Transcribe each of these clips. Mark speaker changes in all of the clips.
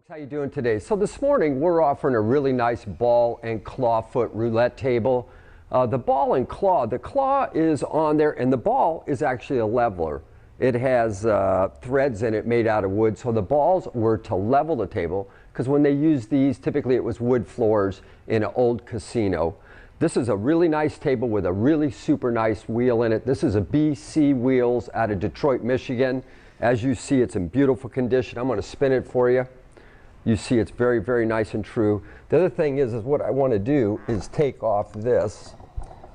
Speaker 1: How you doing today? So this morning we're offering a really nice ball and claw foot roulette table. The ball and claw, the claw is on there and the ball is actually a leveler. It has threads in it made out of wood, so the balls were to level the table because when they used these, typically it was wood floors in an old casino. This is a really nice table with a really super nice wheel in it. This is a BC Wheels out of Detroit, Michigan. As you see, it's in beautiful condition. I'm going to spin it for you. You see it's very, very nice and true. The other thing is what I want to do is take off this,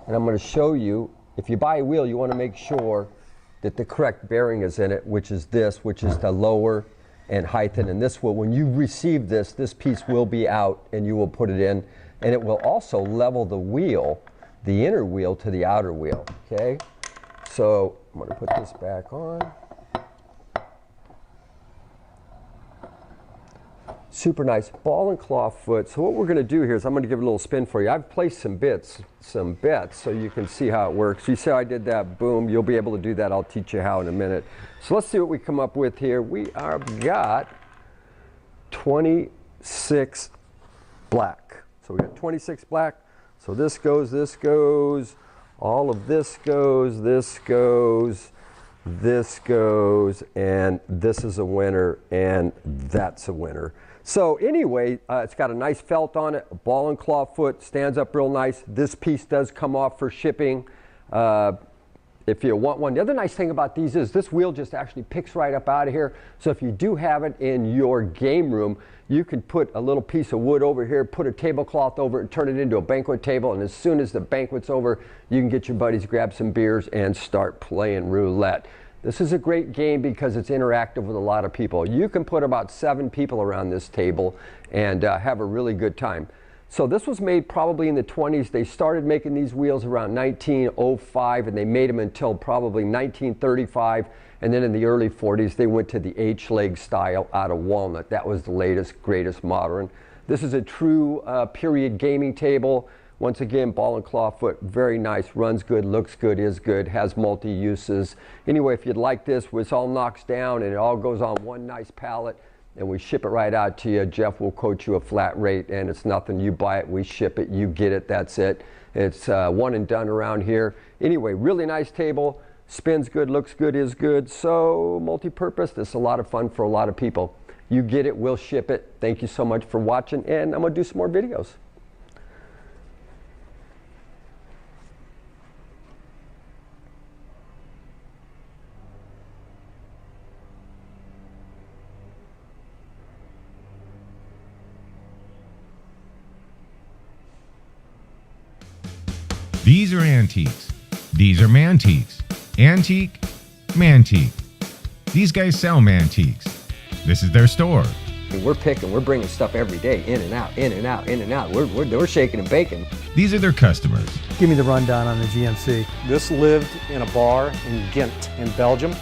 Speaker 1: and I'm going to show you, if you buy a wheel, you want to make sure that the correct bearing is in it, which is this, which is the lower and heighten. And this will, when you receive this piece will be out and you will put it in, and it will also level the wheel, the inner wheel to the outer wheel, okay? So I'm going to put this back on. Super nice ball and claw foot. So what we're going to do here is I'm going to give it a little spin for you. I've placed some bets so you can see how it works. You see how I did that? Boom. You'll be able to do that. I'll teach you how in a minute. So let's see what we come up with here. We are got 26 black. So we got 26 black. So this goes, all of this goes, this goes, and this is a winner, and that's a winner. So anyway, it's got a nice felt on it, a ball and claw foot, stands up real nice. This piece does come off for shipping if you want one. The other nice thing about these is this wheel just actually picks right up out of here. So if you do have it in your game room, you can put a little piece of wood over here, put a tablecloth over it, turn it into a banquet table, and as soon as the banquet's over, you can get your buddies, grab some beers, and start playing roulette. This is a great game because it's interactive with a lot of people. You can put about 7 people around this table and have a really good time. So this was made probably in the 20s. They started making these wheels around 1905 and they made them until probably 1935. And then in the early 40s, they went to the H-leg style out of walnut. That was the latest, greatest modern. This is a true period gaming table. Once again, ball and claw foot, very nice, runs good, looks good, is good, has multi-uses. Anyway, if you'd like this, it's all knocks down and it all goes on one nice pallet and we ship it right out to you. Jeff will quote you a flat rate and it's nothing. You buy it, we ship it, you get it, that's it. It's one and done around here. Anyway, really nice table, spins good, looks good, is good. So multi-purpose, this is a lot of fun for a lot of people. You get it, we'll ship it. Thank you so much for watching and I'm gonna do some more videos.
Speaker 2: These are antiques. These are Mantiques. Antique, Mantique. These guys sell Mantiques. This is their store.
Speaker 1: We're picking, we're bringing stuff every day, in and out, in and out, in and out. We're shaking and baking.
Speaker 2: These are their customers.
Speaker 3: Give me the rundown on the GMC.
Speaker 4: This lived in a bar in Ghent in Belgium.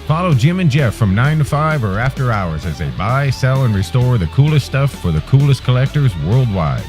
Speaker 2: Follow Jim and Jeff from 9 to 5 or after hours as they buy, sell, and restore the coolest stuff for the coolest collectors worldwide.